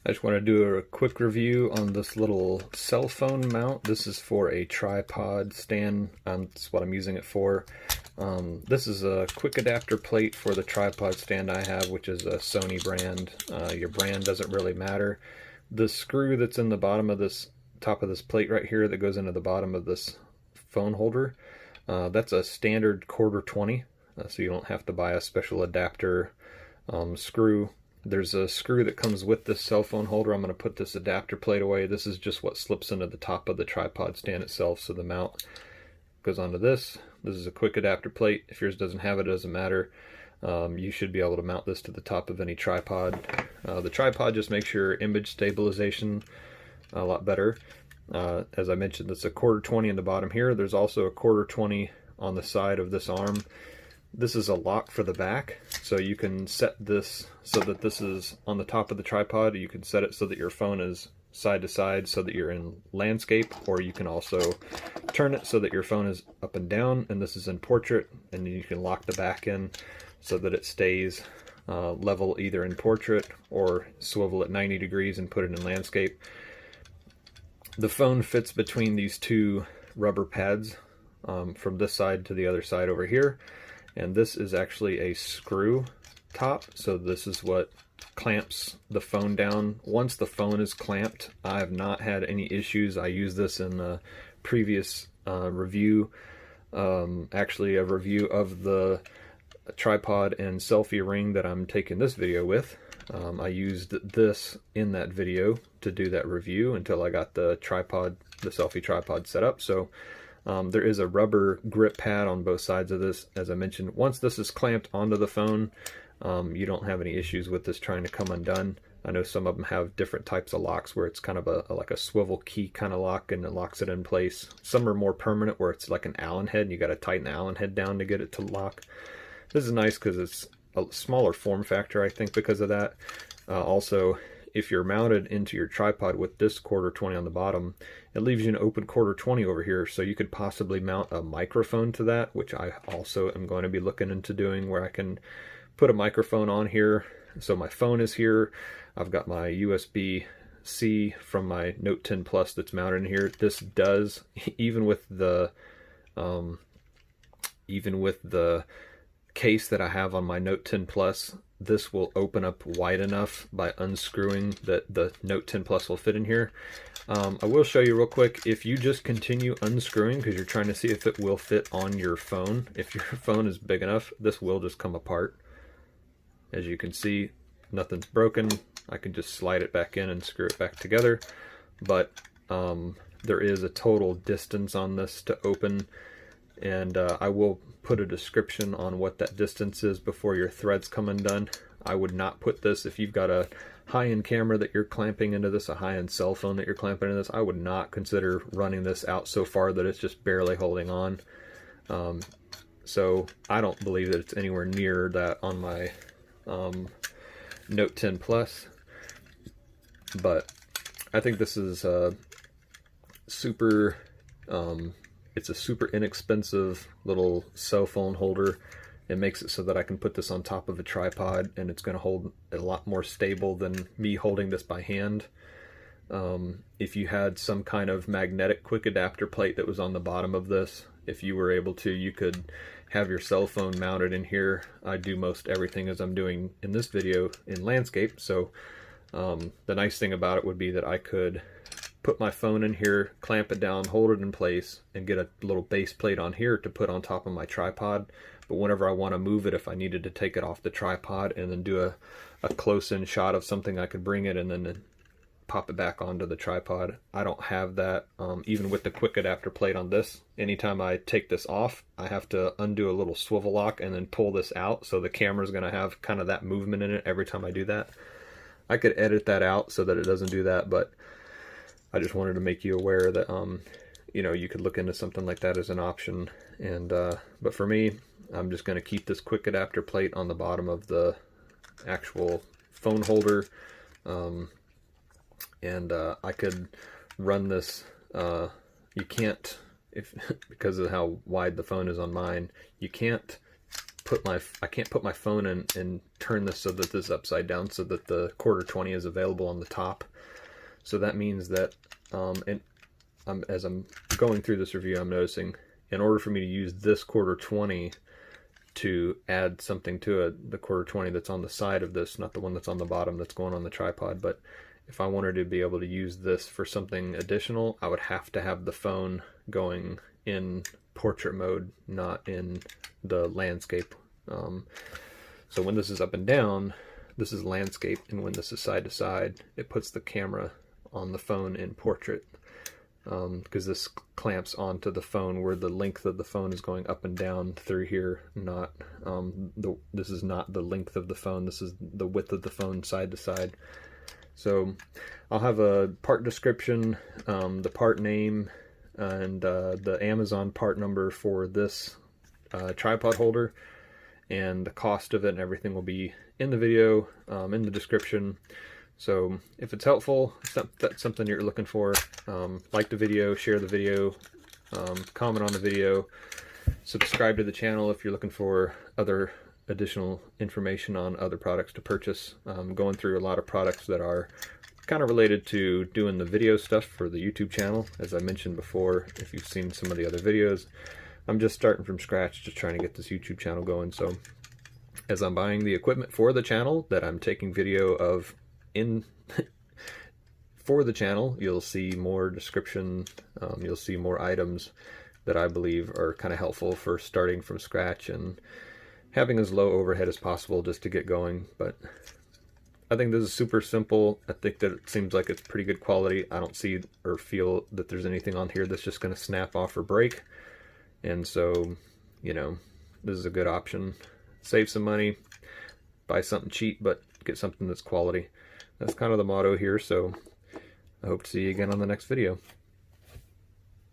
I just want to do a quick review on this little cell phone mount. This is for a tripod stand. That's what I'm using it for. This is a quick adapter plate for the tripod stand I have, which is a Sony brand. Your brand doesn't really matter. The screw that's in the bottom of this, top of this plate right here that goes into the bottom of this phone holder, that's a standard 1/4 20, so you don't have to buy a special adapter screw. There's a screw that comes with this cell phone holder. I'm going to put this adapter plate away. This is just what slips into the top of the tripod stand itself, so the mount goes onto this. This is a quick adapter plate. If yours doesn't have it, it doesn't matter. You should be able to mount this to the top of any tripod. The tripod just makes your image stabilization a lot better. As I mentioned, it's a 1/4 20 in the bottom here. There's also a 1/4 20 on the side of this arm. This is a lock for the back, so you can set this so that this is on the top of the tripod. You can set it so that your phone is side to side so that you're in landscape, or you can also turn it so that your phone is up and down, and this is in portrait, and you can lock the back in so that it stays level either in portrait or swivel at 90 degrees and put it in landscape. The phone fits between these two rubber pads from this side to the other side over here. And this is actually a screw top, so this is what clamps the phone down. Once the phone is clamped, I have not had any issues. I used this in the previous review, actually a review of the tripod and selfie ring that I'm taking this video with. I used this in that video to do that review until I got the tripod, the selfie tripod set up. So there is a rubber grip pad on both sides of this. As I mentioned, once this is clamped onto the phone, you don't have any issues with this trying to come undone. I know some of them have different types of locks where it's kind of like a swivel key kind of lock, and it locks it in place. Some are more permanent where it's like an Allen head and you got to tighten the Allen head down to get it to lock. This is nice because it's a smaller form factor, I think, because of that. Also, if you're mounted into your tripod with this 1/4 20 on the bottom, it leaves you an open 1/4 20 over here, so you could possibly mount a microphone to that, which I also am going to be looking into doing, where I can put a microphone on here. So my phone is here. I've got my USB-C from my Note 10 Plus that's mounted in here. This does, even with the case that I have on my Note 10 Plus, this will open up wide enough by unscrewing that the Note 10 Plus will fit in here. I will show you real quick, if you just continue unscrewing because you're trying to see if it will fit on your phone, if your phone is big enough, this will just come apart. As you can see, nothing's broken. I can just slide it back in and screw it back together, but there is a total distance on this to open, and I will put a description on what that distance is before your threads come undone. I would not put this, if you've got a high-end camera that you're clamping into this, a high-end cell phone that you're clamping into this, I would not consider running this out so far that it's just barely holding on. So I don't believe that it's anywhere near that on my Note 10 Plus, but I think this is super it's a super inexpensive little cell phone holder. It makes it so that I can put this on top of a tripod, and it's going to hold a lot more stable than me holding this by hand. If you had some kind of magnetic quick adapter plate that was on the bottom of this, if you were able to, you could have your cell phone mounted in here. I do most everything as I'm doing in this video in landscape, so the nice thing about it would be that I could put my phone in here, clamp it down, hold it in place, and get a little base plate on here to put on top of my tripod. But whenever I want to move it, if I needed to take it off the tripod and then do a close-in shot of something, I could bring it and then pop it back onto the tripod. I don't have that. Even with the quick adapter plate on this, anytime I take this off, I have to undo a little swivel lock and then pull this out, so the camera's going to have kind of that movement in it every time I do that. I could edit that out so that it doesn't do that, but I just wanted to make you aware that you know, you could look into something like that as an option. And but for me, I'm just going to keep this quick adapter plate on the bottom of the actual phone holder, and I could run this. You can't, if because of how wide the phone is on mine, you can't I can't put my phone in and turn this so that this is upside down so that the quarter 20 is available on the top. So that means that as I'm going through this review, I'm noticing in order for me to use this quarter 20 to add something to it, the quarter 20 that's on the side of this, not the one that's on the bottom that's going on the tripod, but if I wanted to be able to use this for something additional, I would have to have the phone going in portrait mode, not in the landscape. So when this is up and down, this is landscape, and when this is side to side, it puts the camera on the phone in portrait, because this clamps onto the phone where the length of the phone is going up and down through here, not this is not the length of the phone, this is the width of the phone side to side. So I'll have a part description, the part name, and the Amazon part number for this tripod holder, and the cost of it and everything will be in the video, in the description. So if it's helpful, if that's something you're looking for, like the video, share the video, comment on the video, subscribe to the channel if you're looking for other additional information on other products to purchase. I'm going through a lot of products that are kind of related to doing the video stuff for the YouTube channel. As I mentioned before, if you've seen some of the other videos, I'm just starting from scratch, just trying to get this YouTube channel going. So as I'm buying the equipment for the channel that I'm taking video of for the channel, you'll see more description, you'll see more items that I believe are kind of helpful for starting from scratch and having as low overhead as possible just to get going. But I think this is super simple. I think that it seems like it's pretty good quality. I don't see or feel that there's anything on here that's just going to snap off or break. And so, you know, this is a good option. Save some money, buy something cheap, but get something that's quality. That's kind of the motto here, so I hope to see you again on the next video.